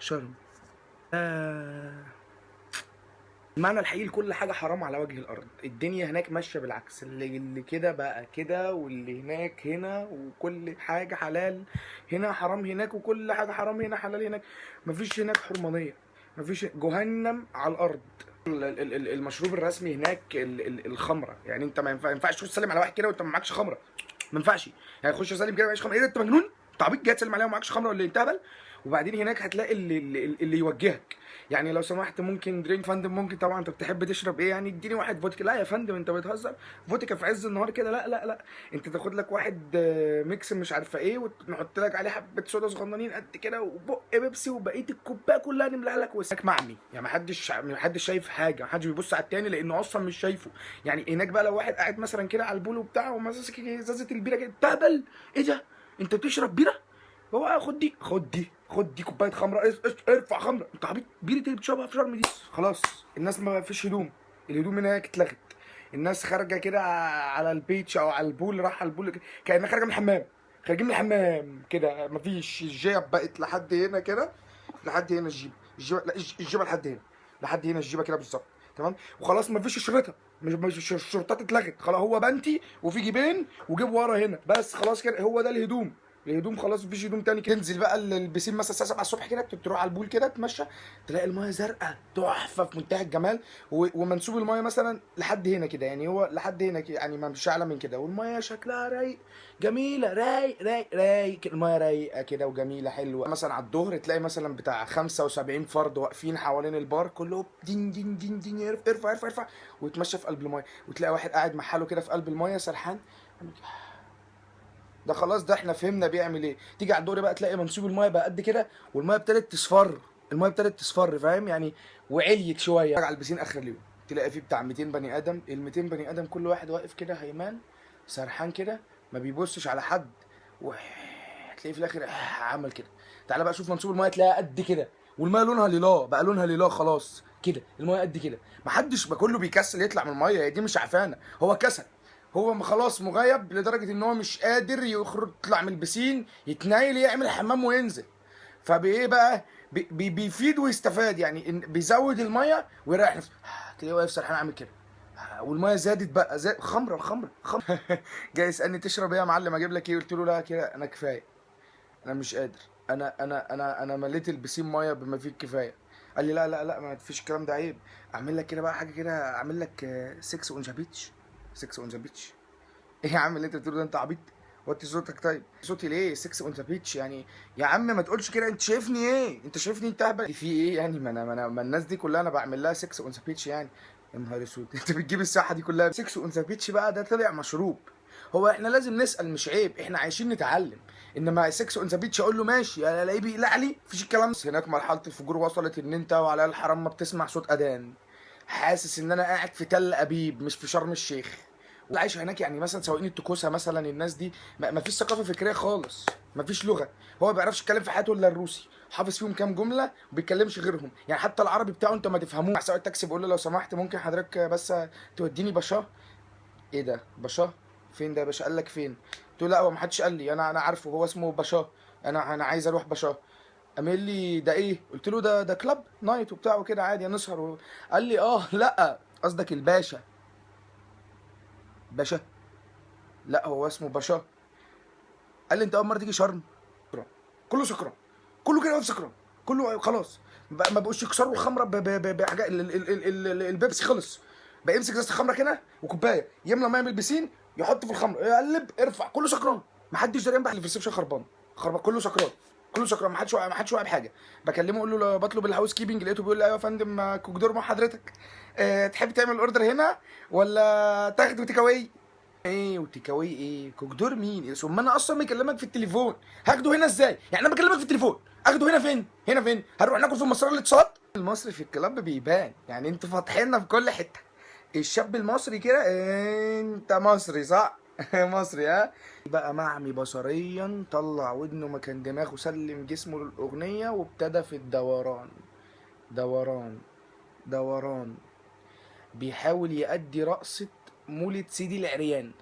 شرم. المعنى الحقيقي لكل حاجة حرام على وجه الأرض. الدنيا هناك ماشية بالعكس، اللي كده بقى كده، واللي هناك هنا، وكل حاجة حلال هنا حرام هناك، وكل حاجة حرام هنا حلال هناك. مفيش هناك حرمانية، مفيش. جهنم على الأرض. المشروب الرسمي هناك الخمرة. يعني انت ما ينفعش تخش تسلم على واحد كده وانت ما معكش خمرة. ما ينفعش. يعني تخش تسلم كده معكش خمرة، ايه ده انت مجنون؟ انت عبيط جاي تسلم عليها ومعكش خمرة ولا انت هبل؟ وبعدين هناك هتلاقي اللي يوجهك. يعني لو سمحت ممكن درينك فندم، ممكن طبعا انت بتحب تشرب ايه؟ يعني اديني واحد فودكا. لا يا فندم انت بتهزر، فودكا في عز النهار كده؟ لا لا لا، انت تاخد لك واحد ميكس مش عارفه ايه، ونحط لك عليه حبه صودا صغننين قد كده، وبق بيبسي، وبقيه الكوبايه كلها نملاها لك وساك معمي. يعني محدش شايف حاجه، محدش بيبص على التاني لانه اصلا مش شايفه. يعني هناك بقى لو واحد قاعد مثلا كده على البول وبتاع وماسك ازازه البيره كده، تهبل. ايه ده؟ انت بتشرب بيره؟ هو خد دي كوبايه خمره، ارفع خمره. انت عبيط؟ بيره اللي بتشربها في شرم دي؟ خلاص الناس ما فيش هدوم، الهدوم هناك اتلغت. الناس خارجه كده على البيتش او على البول، راح على البول كانها خارجه من الحمام. خارجين من الحمام كده، مفيش. الجيب بقت لحد هنا كده، لحد هنا الجيبه لا الجيبه لحد هنا، لحد هنا الجيبه كده بالظبط. تمام. وخلاص مفيش شريطه، مش الشرطات اتلغت خلاص. هو بنتي وفي جيبين وجيب ورا هنا بس، خلاص كده هو ده الهدوم. الهدوم خلاص، مفيش هدوم تاني كده. تنزل بقى البسين مثلا الساعه 7 الصبح كده، تروح على البول كده تتمشى، تلاقي المايه زرقاء تحفه في منتهى الجمال. ومنسوب المايه مثلا لحد هنا كده، يعني هو لحد هنا كده، يعني مش اعلى من كده. والمايه شكلها رايق، جميله، رايق المايه رايقه كده وجميله حلوه. مثلا على الظهر تلاقي مثلا بتاع 75 فرد واقفين حوالين البار كله، دين دين دين دين، ارفع ارفع ارفع، ويتمشى في قلب المايه. وتلاقي واحد قاعد محله كده في قلب المايه سرحان. ده خلاص، ده احنا فهمنا بيعمل ايه. تيجي على الدوري بقى تلاقي منسوب المايه بقى قد كده، والمايه ابتدت تصفر. المايه ابتدت تصفر، فاهم يعني؟ وعليت شويه على البسين اخر اليوم، تلاقي فيه بتاع 200 بني ادم. ال 200 بني ادم كل واحد واقف كده هيمان سرحان كده، ما بيبصش على حد. هتلاقيه في الاخر عمل كده. تعالى بقى شوف منسوب المايه، تلاقيها قد كده، والمايه لونها ليلا بقى، لونها ليلا خلاص كده. المايه قد كده، محدش بقى، كله بيكسل يطلع من المايه. دي مش عفانه، هو كسل. هو خلاص مغيب لدرجه ان هو مش قادر يخرج، يطلع من البسين، يتنايل، يعمل حمام وينزل. فبايه بقى؟ بيفيد ويستفاد. يعني بيزود الميه ويريح نفسه. تلاقيه واقف سرحان عامل كده. والميه زادت بقى، زاد. خمره خمره خمره. جاي يسالني تشرب ايه يا معلم، اجيب لك ايه؟ قلت له لا كده انا كفايه، انا مش قادر. انا مليت البسين ميه بما فيه الكفايه. قال لي لا لا لا، ما فيش الكلام ده، عيب. اعمل لك كده بقى حاجه كده، اعمل لك 6 اون ذا بيتش. 6 اون ذا بيتش. ايه يا عم اللي انت بتقوله ده؟ انت عبيط؟ وطي صوتك. طيب صوتي ليه 6 اون ذا بيتش يعني؟ يا عم ما تقولش كده. انت شايفني ايه؟ انت شايفني انت اهبل في ايه يعني؟ ما الناس دي كلها انا بعمل لها 6 اون ذا بيتش يعني. يا نهار اسود. انت بتجيب الساحه دي كلها 6 اون ذا بيتش بقى؟ ده طلع مشروب. هو احنا لازم نسال، مش عيب، احنا عايشين نتعلم. انما 6 اون ذا بيتش اقول له ماشي، الاقيه بيقلع لي؟ مفيش الكلام ده. هناك مرحله الفجور وصلت ان انت وعلى الحرام ما بتسمع صوت اذان. حاسس ان انا قاعد في تل ابيب مش في شرم الشيخ. اللي عايش هناك يعني مثلا سواقين التكوسه مثلا، الناس دي ما فيش ثقافه فكريه خالص، ما فيش لغه. هو ما بيعرفش يتكلم في حياته الا الروسي، حافظ فيهم كام جمله وما بيتكلمش غيرهم. يعني حتى العربي بتاعه انت ما تفهموش. سواق التاكسي بيقول له لو سمحت ممكن حضرتك بس توديني باشا. ايه ده باشا؟ فين ده يا باشا؟ قال لك فين؟ قلت له لا هو ما حدش قال لي، انا عارفه هو اسمه باشا. انا عايز اروح باشا. قام قال لي ده ايه؟ قلت له ده كلاب نايت وبتاع وكده عادي نسهر قال لي اه لا قصدك الباشا. باشا؟ لا هو اسمه باشا. قال لي انت اول مره تيجي شرم؟ سكران. كله سكران، كله كده واقف سكران، كله خلاص. ما بقوش يكسروا الخمره بحاجه. البيبسي خلص، بقى يمسك ازازه الخمره كده وكوبايه، يملى ميه من البسين، يحط في الخمر، يقلب، ارفع، كله سكران. ما حدش دريان بقى اللي في الريسبشن خربان. خربان، كله سكران، كله سكران. ما حدش واقع بحاجه. بكلمه اقول له بطلب الهاوس كيبنج، لقيته بيقول لي ايوه يا فندم كوك دور مع حضرتك. تحب تعمل الاوردر هنا ولا تاخده تيك اواي؟ ايه وتيك اواي ايه؟ كوك دور مين؟ ثم انا اصلا مكلمك في التليفون، هاخده هنا ازاي؟ يعني انا بكلمك في التليفون، اخده هنا فين؟ هنا فين؟ هنروح ناكل في مصر الاتصالات؟ المصري في الكلاب بيبان، يعني انتوا فاتحيننا في كل حته. الشاب المصري كده، انت مصري صح؟ مصري ها؟ بقى معمي بصريا، طلع ودنه مكان دماغه، سلم جسمه للاغنيه وابتدى في الدوران. دوران، دوران. بيحاول يأدي رقصة مولد سيدي العريان.